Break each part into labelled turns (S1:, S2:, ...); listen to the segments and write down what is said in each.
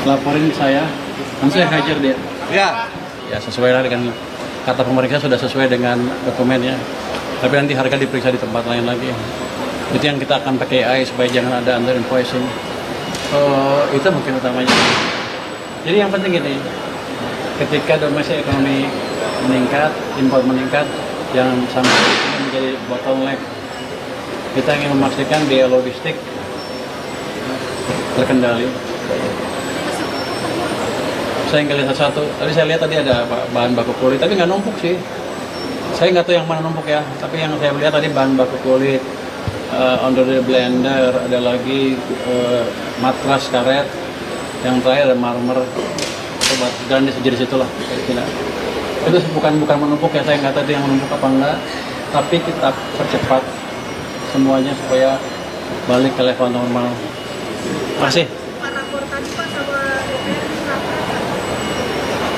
S1: laporin saya, langsung saya hajar dia.
S2: Ya.
S1: Ya sesuai lah dengan kata pemeriksa, sudah sesuai dengan dokumennya. Tapi nanti harga diperiksa di tempat lain lagi. Itu yang kita akan pakai AI supaya jangan ada under invoicing. Itu mungkin utamanya. Jadi yang penting ini, ketika domestic ekonomi meningkat, impor meningkat, jangan sampai ini menjadi bottleneck. Kita ingin memastikan biaya logistik terkendali. Saya nggak lihat satu. Tadi saya lihat tadi ada bahan baku kulit, tapi nggak numpuk sih. Saya nggak tahu yang mana numpuk ya. Tapi yang saya lihat tadi bahan baku kulit, under the blender, ada lagi matras karet, yang terakhir ada marmer. Coba dan di situlah. Itu bukan menumpuk ya. Saya nggak tahu yang menumpuk apa enggak. Tapi kita percepat semuanya supaya balik ke level normal. Makasih.
S3: Rapor tadi Pak sama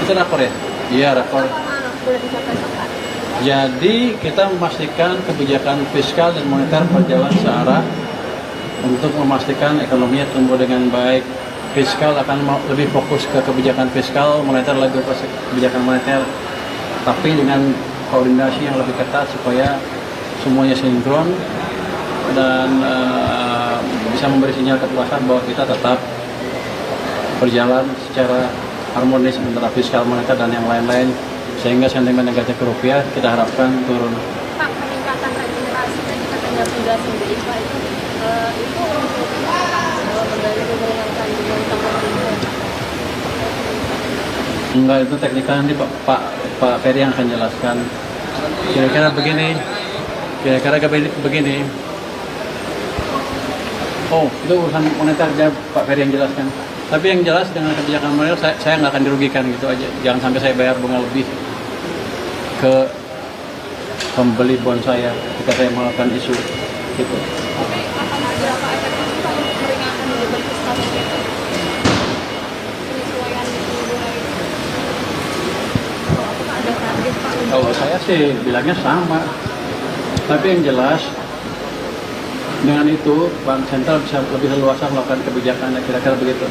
S1: Itu rapor ya? Iya, rapor.
S3: boleh disampaikan Pak?
S1: Jadi kita memastikan kebijakan fiskal dan moneter berjalan searah untuk memastikan ekonominya tumbuh dengan baik. Fiskal akan lebih fokus ke kebijakan fiskal, moneter lebih fokus ke kebijakan moneter, tapi dengan koordinasi yang lebih ketat supaya semuanya sinkron dan bisa memberi sinyal kepuasan bahwa kita tetap berjalan secara harmonis antara fiskal, moneter, dan yang lain-lain, sehingga sentimen negatif rupiah kita harapkan turun.
S3: Pak, peningkatan regenerasi tadi katanya penjelasan BI Pak itu untuk menggali meringankan dengan tambahan.
S1: Enggak, itu teknikal nanti Pak Ferry yang akan jelaskan. Kira-kira begini. Oh, itu urusan moneter, dia Pak Ferry yang jelaskan. Tapi yang jelas dengan kebijakan moneter saya nggak akan dirugikan gitu aja. Jangan sampai saya bayar bunga lebih ke pembeli bond saya ketika saya melakukan isu gitu.
S3: Tapi akan ada apa efeknya Pak untuk meringankan beban fiskal itu? Penyesuaian bunga itu? Apakah ada target Pak?
S1: Kalau saya sih bilangnya sama. Tapi yang jelas dengan itu Bank Sentral bisa lebih leluasa melakukan kebijakan, kira-kira begitu.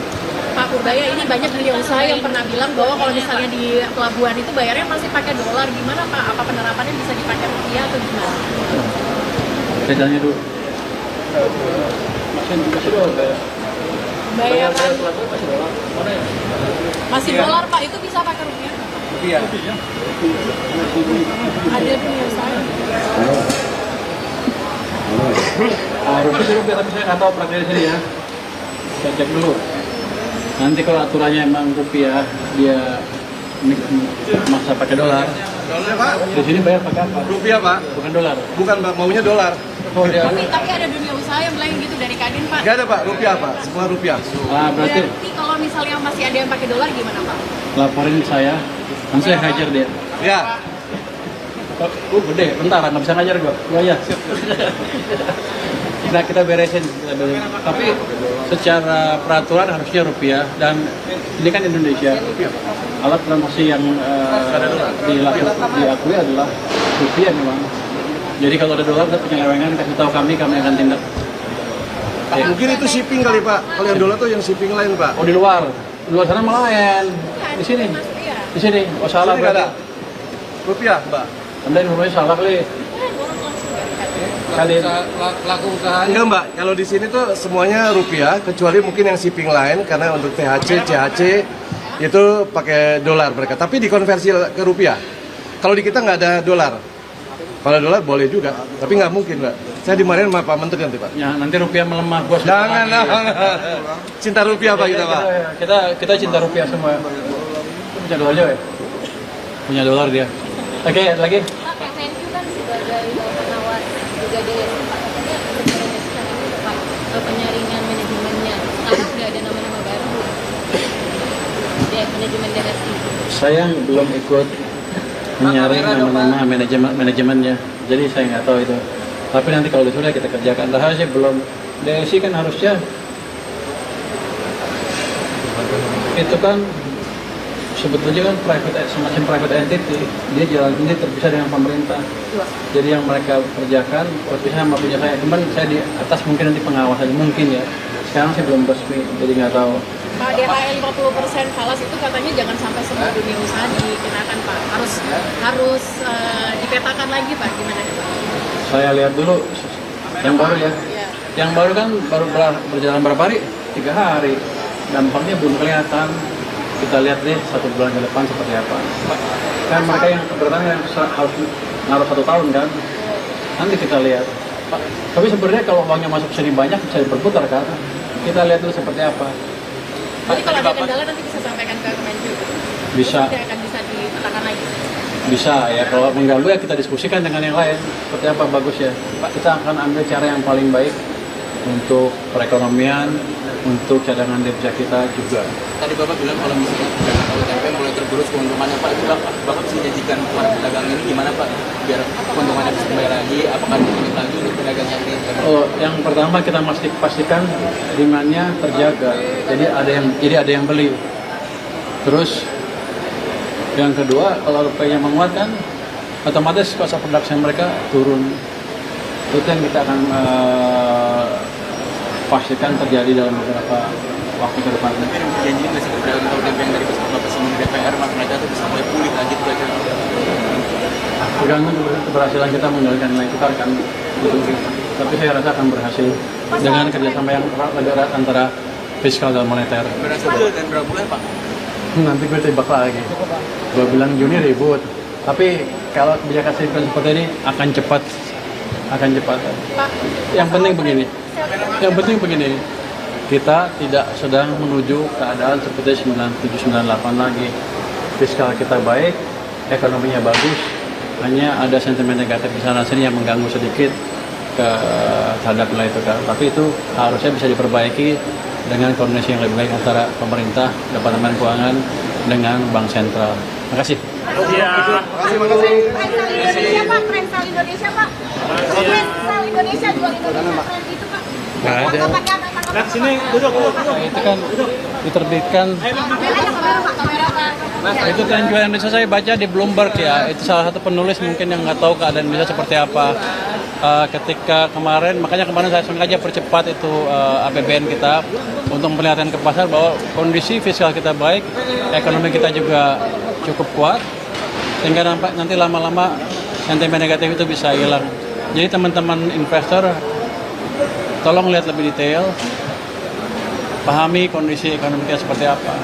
S3: Pak Purbaya, ini banyak dunia usaha yang pernah bilang bahwa kalau misalnya di pelabuhan itu bayarnya masih pakai dolar. Gimana Pak? Apa penerapannya bisa dipakai rupiah atau gimana?
S1: Saya tanya dulu. Masih dolar
S3: Bayar masih dolar Pak, itu bisa pakai rupiah?
S1: Rupiah.
S3: Ada dunia usaha.
S1: Harusnya sih rupiah, tapi saya nggak tahu prakteknya di sini ya. Saya cek dulu. Nanti kalau aturannya emang rupiah, dia maksa pakai dolar.
S2: Dolar Pak?
S1: Di sini bayar pakai apa?
S2: Rupiah Pak?
S1: Bukan dolar.
S2: Bukan Pak, maunya dolar.
S1: Oh, dia.
S3: Tapi ada dunia usaha yang bilang gitu dari Kadin Pak.
S2: Gak ada Pak, rupiah Pak, semua rupiah.
S1: Berarti
S3: Berarti kalau misalnya masih ada yang pakai dolar gimana Pak?
S1: laporin saya, langsung saya hajar dia.
S2: Ya.
S1: Gede, bentar, nggak bisa ngajar gua. Ya. Kita beresin. Tapi secara peraturan harusnya rupiah, dan ini kan Indonesia. Alat transaksi yang diakui adalah rupiah memang. Jadi kalau ada dolar, ada penyelewengan, kasih tahu kami akan tindak.
S2: Mungkin itu shipping kali Pak. Kalau yang dolar tuh yang shipping lain Pak.
S1: Oh, di luar sana melayan. Di sini. Di sini. Oh, salah
S2: Sini nggak ada.
S1: berarti.
S2: Rupiah Mbak.
S1: Anda informasi salah kali. Kali
S4: Pelaku usaha
S2: Enggak Mbak, kalau di sini tuh semuanya rupiah kecuali mungkin yang shipping lain karena untuk THC, CHC itu pakai dolar mereka. Tapi dikonversi ke rupiah. Kalau di kita nggak ada dolar. Kalau dolar boleh juga, tapi nggak mungkin Mbak. Saya dimarahin sama Pak Menteri nanti Pak.
S1: ya, nanti rupiah melemah, bos.
S2: Jangan. Cinta rupiah Pak kita Pak.
S1: Kita cinta rupiah semua. Punya dolar aja ya? Punya dolar dia. Oke, lagi.
S3: Pak, FNQ kan sebagai pengawas juga di Pak katanya berkoordinasi sama ini Pak penyaringan manajemennya. Sekarang udah ada nama-nama baru di manajemen DSI.
S1: Saya belum ikut menyaring nama-nama manajemennya, jadi saya nggak tahu itu. Tapi nanti kalau sudah kita kerjakan. Rahasia belum. DSI kan harusnya itu kan sebetulnya kan semacam private entity, dia jalan ini terpisah dengan pemerintah. Jadi yang mereka kerjakan terpisah sama punya saya. Cuman saya di atas mungkin nanti pengawas aja mungkin ya. Sekarang sih belum resmi, jadi nggak tahu.
S4: Pak, DHL 50% falas itu katanya jangan sampai semua dunia usaha dikenakan Pak. Harus dipetakan lagi Pak, gimana Pak?
S1: Saya lihat dulu yang baru ya.
S4: Ya.
S1: Yang baru kan baru berjalan berapa hari? 3 hari. Dampaknya belum kelihatan. Kita lihat deh 1 bulan ke depan seperti apa. Kan mereka yang keberatan yang harus naruh 1 tahun kan. Nanti kita lihat. Tapi sebenarnya kalau uangnya masuk sini banyak bisa diperputar kan. Kita lihat dulu seperti apa.
S4: Jadi kalau ada kendala nanti bisa sampaikan ke Kemenju.
S1: Bisa.
S4: Tidak akan bisa dipetakan lagi.
S1: Bisa ya, kalau mengganggu ya kita diskusikan dengan yang lain. Seperti apa bagus ya. Kita akan ambil cara yang paling baik untuk perekonomian, untuk cadangan devisa kita juga.
S5: Tadi Bapak bilang kalau misalnya pedagang tahu tempe mulai tergerus keuntungannya Pak, itu Bapak bisa janjikan para pedagang ini gimana Pak? Biar keuntungannya bisa kembali lagi, apakah dilanjut lagi untuk pedagang yang ini?
S1: Oh, yang pertama kita pastikan demand-nya terjaga. Jadi ada yang beli. Terus yang kedua, kalau rupiahnya menguat kan, otomatis cost of production mereka turun. Itu yang kita akan pastikan terjadi dalam beberapa waktu ke depan.
S5: Mungkin janjiin nggak sih ke pedagang tahu tempe yang dari Bapak Simon DPR, mereka tuh bisa mulai pulih lagi tuh aja.
S1: Tergantung keberhasilan kita mengendalikan nilai tukar kan. Tapi saya rasa akan berhasil dengan kerjasama yang lebih erat antara fiskal dan moneter.
S5: Berhasil dan berapa bulan Pak?
S1: Nanti gue tebak lagi. Gue bilang Juni ribut. Tapi kalau kebijakan fiskal seperti ini akan cepat.
S4: Pak,
S1: Yang penting begini. Kita tidak sedang menuju keadaan seperti 97-98 lagi. Fiskal kita baik, ekonominya bagus. Hanya ada sentimen negatif di sana sini yang mengganggu sedikit terhadap nilai tukar. Tapi itu harusnya bisa diperbaiki dengan koordinasi yang lebih baik antara pemerintah, Departemen Keuangan dengan Bank Sentral. Terima kasih.
S6: Indonesia Pak, Prensal Indonesia Pak. Prensal Indonesia jual Indonesia keren itu Pak.
S1: Nggak ada.
S6: Lihat sini, duduk.
S1: Itu kan diterbitkan.
S6: Kamera Pak.
S1: Itu tren jual Indonesia saya baca di Bloomberg ya. Itu salah satu penulis mungkin yang nggak tahu keadaan Indonesia seperti apa. Ketika kemarin saya sengaja percepat itu APBN kita untuk memperlihatkan ke pasar bahwa kondisi fiskal kita baik, ekonomi kita juga cukup kuat, sehingga nanti lama-lama sentimen negatif itu bisa hilang. Jadi teman-teman investor, tolong lihat lebih detail, pahami kondisi ekonomi kita seperti apa.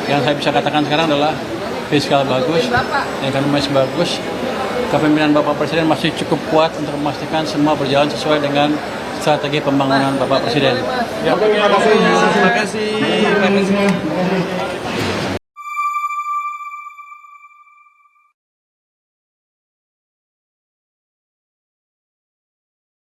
S1: Yang saya bisa katakan sekarang adalah fiskal bagus, ekonomi bagus, kepemimpinan Bapak Presiden masih cukup kuat untuk memastikan semua berjalan sesuai dengan strategi pembangunan Bapak Presiden.
S2: Terima kasih.